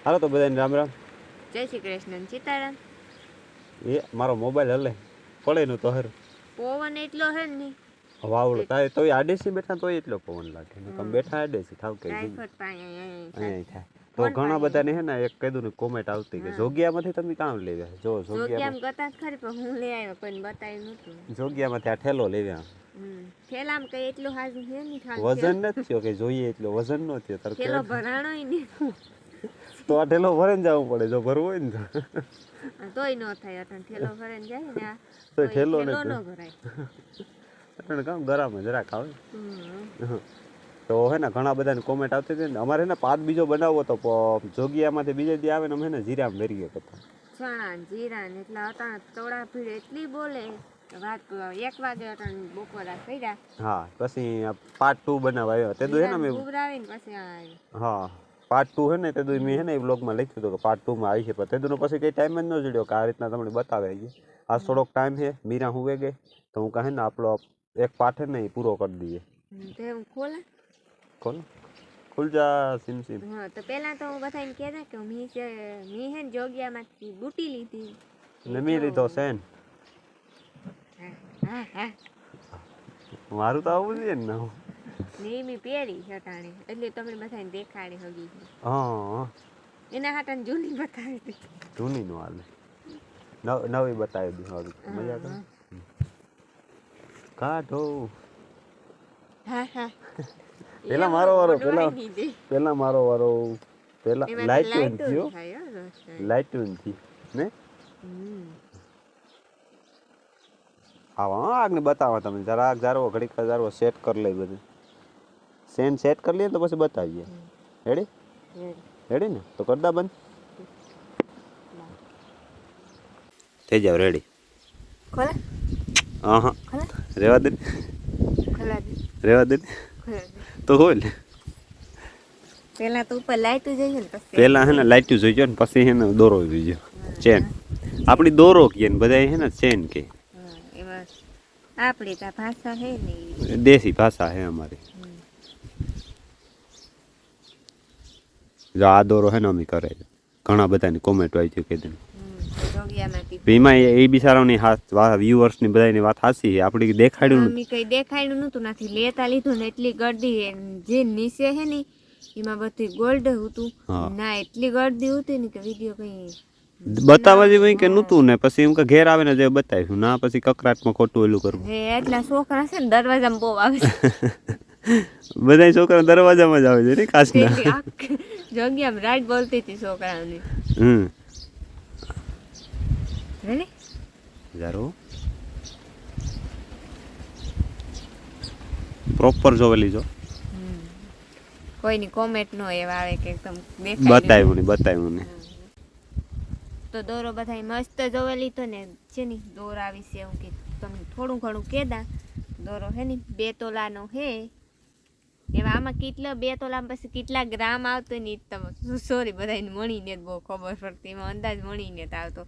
હાલો તો બધાને રામ રામ. જય શ્રી કૃષ્ણ સીતારામ. એ મારો મોબાઈલ હલે પડે નું તો હર પવન એટલો હે ને વાવડો તારે તોય આડેસી બેઠા તોય એટલો પવન લાગે ને તમે બેઠા આડેસી થાવ કે ટાઈફોઈડ પાણી અહીંયા થાય તો ઘણા બધાને હે ને એક કીધું ને કોમેન્ટ આવતી કે જોગિયામાંથી તમે કામ લેવ્યા જો જોગિયામાં ગતા ખરી પણ હું લઈ આવ્યો પણ બતાવ્યું નતું. જોગિયામાંથી આ ઠેલો લેવ્યા થેલામાં કઈ એટલું હાજુ હે નહીં ખાલી વજન નથી થયો કે જોઈએ એટલો વજન નો થયો તાર થેલો ભરાણો ને તો આ ઠેલો ભરીને જવું પડે જો ભરવો હોય ને તોય ન થાય અટણ થેલો ભરીને જાય ને તો ઠેલો ન ભરાય અટણ કામ ગરમ જરાક આવે તો હે ને ઘણા બધાને કોમેન્ટ આવતી હતી ને અમારે ને પાત બીજો બનાવવો તો જોગિયામાંથી બીજે દી આવે ને અમે ને જીરામાં મેરી ગયો કરતા ચણા જીરા ને એટલા અટાણ તોડા ભીડ એટલી બોલે વાત 1 વાગે અટાણ બપોરા કર્યા. હા પછી પાર્ટ 2 બનાવાયો તે દુ હે ને મે ઉભરાવીને પછી હા પાર્ટ 2 હે ને તે દુ મે હે ને એ બ્લોગમાં લખ્યું હતું કે પાર્ટ 2 માં આવી છે પણ તે દુનો પછી કઈ ટાઈમ જ ન જડ્યો કે આ રીતના તમને બતાવે છે. આજ થોડોક ટાઈમ છે મીરા હુવે ગઈ તો હું કહે ને આપણો એક પાઠ હે ને એ પૂરો કરી દઈએ. તે ખોલા ખોલ ખુલ જા સિમ સિમ. હા તો પહેલા તો હું બધાને કહેતા કે મી હે ને જોગિયામાંથી બુટી લીધી ને મી લીધો સેન મારું તો આવું છે ને ને મી પહેરી હટાણી એટલે તમને બધાને દેખાડી હગી. હા એના હાટાને જૂની બતાવી હતી. જૂની નો હાલે નવી બતાવી દી હવે મજા કરે કાઢો. હા હા પેલા મારો વારો પેલા મારો વારો પેલા લાઈટ થયો લાઈટ થી ને આવા આગને બતાવો તમે જરાક જારવો ઘડીક જારવો સેટ કરી લઈ બધું સેન સેટ કરી લઈએ તો પછી બતાવીએ. રેડી રેડી ને તો કરદા બંધ થઈ જાવ રેડી. ખોલા હા હા રેવા દે ખોલા દે રેવા દે તો ખોલ. પેલા તો ઉપર લાઈટ જોઈએ ને પછી પેલા હે ને લાઈટ જોઈજો ને પછી હે ને દોરો જોઈજો ચેન આપણી દોરો કે ને બધા હે ને ચેન કે એમાં આપણી તા ભાષા હે ને દેશી ભાષા હે અમારી. જો આ દોરો હે ને અમે કરે ઘણા બધાની કોમેન્ટ આવી છે કે એમાં એ બિચારાની વ્યુઅર્સની બધાની વાત સાચી છે. આપણી દેખાડ્યું કઈ દેખાડ્યું નતું નથી લેતા લીધું ને એટલી ગરદી જે નીચે હે ને એમાં બધી ગોલ્ડ હતું ના એટલી ગરદી હતી ને કે વિડિયો કઈ બતાવવા જેવું કે નતું ને પછી એમ કે ઘેર આવે ને જે બતાવ્યું ના પછી કકરાટમાં ખોટું એલું કરવું. હે એટલા છોકરા છે ને દરવાજામાં બહુ આવે બધા છોકરા દરવાજામાં જ આવે છે ને કાચના જગ્યામાં રાઈટ બોલતી હતી છોકરાઓની. રેડી જારો પ્રોપર જોવેલી જો કોઈની કોમેન્ટ નો એવા આવે કે એકદમ બતાવ્યું ને તો દોરો બધા મસ્ત જોવેલી તો ને છે ને દોરા વિશે હું કે તમને થોડું ઘણું કેદા દોરો હે ને 2 તોલાનો હે એવા આમાં કેટલા 2 તોલામાં પછી કેટલા ગ્રામ આવતો ને તમે સોરી બધાને મળીને જ બહુ ખબર પડતી એમાં અંદાજ મળીને જ આવતો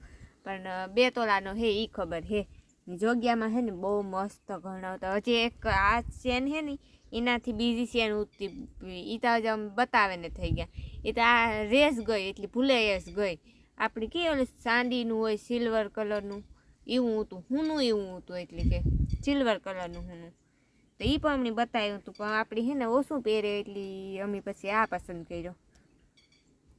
પણ 2 તોલાનો હે ઈ ખબર હે. જોગિયામાં હે ને બહુ મસ્ત ગણાવતા હજી એક આ ચેન હે ને એનાથી બીજી ચેન ઉઠતી એ તો જ બતાવે ને થઈ ગયા એ તો આ રેસ ગઈ એટલી ભૂલાઈ જ ગઈ. આપણી કે ઓલું ચાંદીનું હોય સિલ્વર કલરનું એવું હતું હુંનું એવું હતું એટલે કે સિલ્વર કલરનું હુંનું તો એ પણ અમને બતાવ્યું હતું પણ આપણી હે ને ઓછું પહેરે એટલી અમે પછી આ પસંદ કર્યો.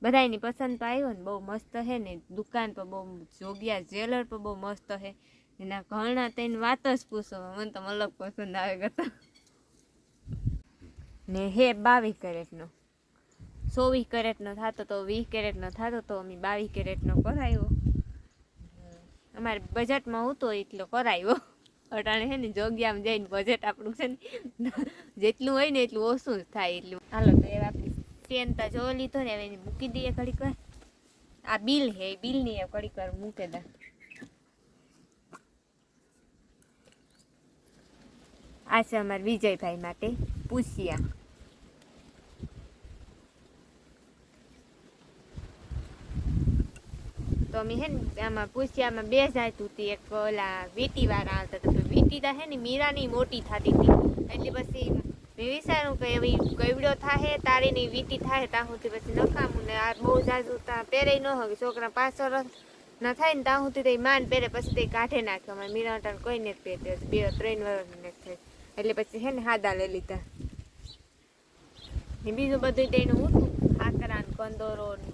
બધાની પસંદ તો આવ્યો ને બહુ મસ્ત હે ને દુકાન પર બહુ જોગિયા જ્વેલર પર બહુ મસ્ત હે એના ઘણા તેની વાત જ પૂછો મને તો અલગ પસંદ આવે ગતા ને હે 22 કેરેટનો 24 કેરેટનો થતો તો 20 કેરેટનો થતો તો અમે 22 કેરેટનો કરાવ્યો. અમારે બજેટમાં હતો એટલો કરાવ્યો. અટાણે હે ને જોગિયામાં જઈને બજેટ આપણું છે ને જેટલું હોય ને એટલું ઓછું જ થાય એટલું. હાલો તો એ આપણી ચેન તા જોઈ લીધો ને હવે મૂકી દઈએ ઘડીક વાર. આ બિલ હે બિલની ઘડીક વાર મૂકે દા. આ છે અમારા વિજયભાઈ માટે પૂછ્યા તો અમે હે ને આમાં પૂછ્યામાં 2 જાત હતી. એક ઓલા વીટી વાળા આવતા હતા વીટી તા હે ને મીરાની મોટી થતી હતી એટલે પછી મેં વિચાર્યું કે એવી ગયવડો થાય તારી ની વીટી થાય ત્યાં સુધી પછી નખામું ને આ બહુ જાજુ ત્યાં પહેરે ન હોય છોકરા 5 વર્ષ ના થાય ને ત્યાં સુધી તે માન પહેરે પછી તે કાઢે નાખે અમારે મીરા કોઈ ને પહેરતે 2-3 વર્ષ ને થાય એટલે પછી હે ને હાદા લઈ લીધા ને બીજું બધું તેનું હતું આકરા ને કંદોરો ને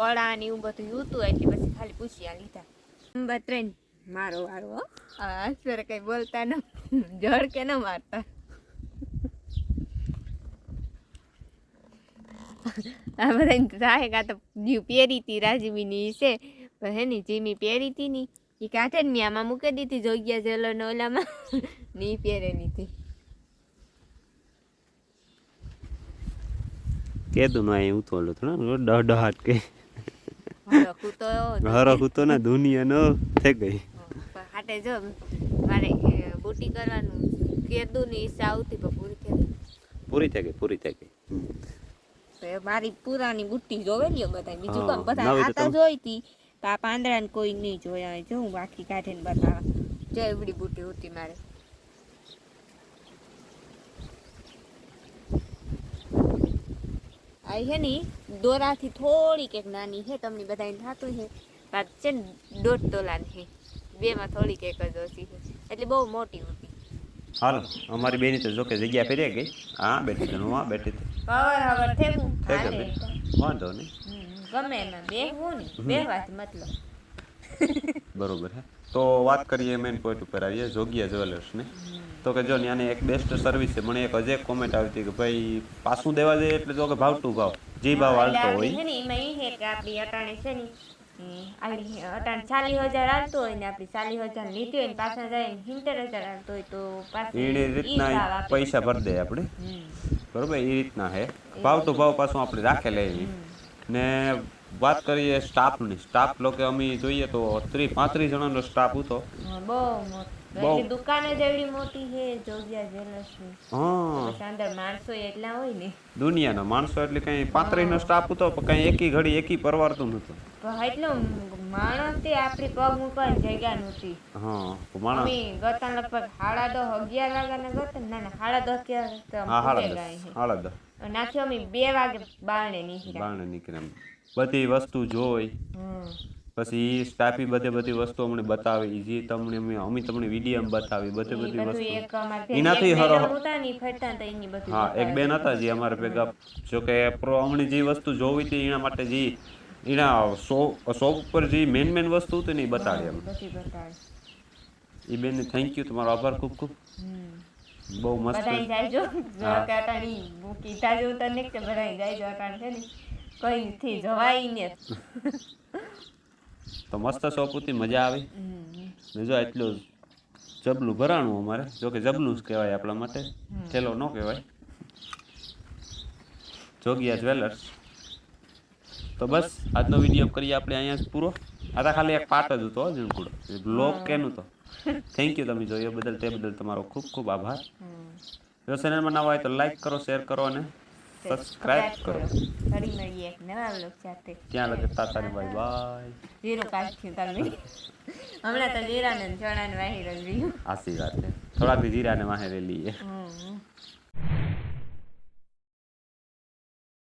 કળા ને એવું બધું હતું એટલે પછી ખાલી પૂછ્યા લીધા નંબર 3 મારો વારો હો આશ્ચર્ય કઈ બોલતા ન જળ કે ન મારતા આ બધા થાય કાં તો જીવ પહેરી હતી રાજવીની છે પણ હે ને જીમી પહેરી હતી ની એ કાંઠે ને આમાં મૂકી દીધી જોગ્યા જેલો ને ઓલામાં ની પહેરેલી હતી કેદું નો અહીં ઉતોલો થોડો ડહાટ કે હરખું તો હરખું તો ના દુનિયા નો થઈ ગઈ હાટે જો મારે બુટી કરવાનું કેદું ની ઈચ્છા આવતી પણ પૂરી થઈ ગઈ મારી પુરાની બુટ્ટી જોવેલી બધા બીજું કામ બધા આ તો જોઈતી આ પાંદડા ને કોઈ નહીં જોયા જો હું બાકી કાઢે ને બતાવા જો એવડી બુટ્ટી હતી મારે આ હે ને દોરાથી થોડીક એક નાની છે તમને બધાને થતું છે બાદ છે ને 1.5 તોલાની છે બેમાં થોડીક એક જ ઓછી છે એટલે બહુ મોટી હતી હાલ અમારી બેની તો જો કે જગ્યા ફેરી ગઈ હા બેઠી તો હું બેઠી હવે થેગું વાંધો નહીં ગમે એમાં બેહવું ને બેહવાથી મતલબ બરોબર હે તો વાત કરીએ મેઇન પોઈન્ટ ઉપર આવીએ જોગિયા જ્વેલર્સને તો કે જો ત્યાંની એક બેસ્ટ સર્વિસ છે મને એક હજી એક કોમેન્ટ આવી હતી કે ભાઈ પાછું દેવા જઈએ એટલે જો કે ભાવ ટુ ભાવ જે ભાવ હાલતો હોય છે ને એમાં એ છે કે આપણી અટાણે છે ને આપણી અટાણે 40,000 હાલતો હોય ને આપણી 40,000 લીધી હોય ને પાછા જાય 70,000 હાલતો હોય તો પાછું એ રીતના પૈસા ભરી દે આપણે બરોબર એ રીતના હે ભાવ ટુ ભાવ પાછું આપણે રાખેલા એવી ને વાત કરીએ સ્ટાફ લોકો અમે જોઈએ તો 30-35 જણાનો સ્ટાફ હતો બહુ દુકાન જ એવડી મોટી છે જોગિયા જ્વેલર્સની હા અંદર માણસો એટલા હોય ને દુનિયાના માણસો એટલે કઈ 35 નો સ્ટાફ હતો પણ કઈ એકી ઘડી એકી પરવારતું નતું એટલો માણસ તે આપણી પગ મૂકવાની જગ્યા નહોતી હા માણસ અમે ગતા લગભગ 10:30-11 વાગ્યાના ગતા ના 10:30 નાખ્યો અમે 2 વાગે બારણે નીકળ્યા બધી વસ્તુ જોઈ પછી સ્ટાફી બધી વસ્તુ અમને બતાવી જે તમને વિડીયો બતાવી બધી વસ્તુ એનાથી હા એક બેન હતા જે અમારે ભેગા જો કે અમને જે વસ્તુ જોવી હતી એના માટે જે એના શોપ ઉપર જે મેન વસ્તુ હતી ને એ બતાડી અમે એ બેનને થેન્ક યુ તમારો આભાર ખૂબ ખૂબ બહુ મસ્ત કઈથી જવાય ને તો મસ્ત શોપ હતી મજા આવી ને જો એટલું જબલું ભરાણું અમારે જો કે જબલું જ કહેવાય આપણા માટે થેલો ન કહેવાય જોગિયા જ્વેલર્સ તો બસ આજનો વિડીયો કરીએ આપણે અહીંયા જ પૂરો આ તો ખાલી એક પાર્ટ જ હતો જીણકુડો બ્લોગ કેનું તો થેન્ક યુ તમે જોયો બદલ તે બદલ તમારો ખૂબ ખૂબ આભાર જો ચેનલમાં નવા હોય તો લાઈક કરો શેર કરો અને સબસ્ક્રાઇબ કરો ફરી મળીએ એક નવા વ્લોગ સાથે ત્યાં લગે તાતા ને બાય બાય જીરો કાઢ્યું તમે હમણાં તો જીરા ને ચણા ને વાહી રહ્યું આશી વાત છે થોડાક જીરા ને વાહે લઈએ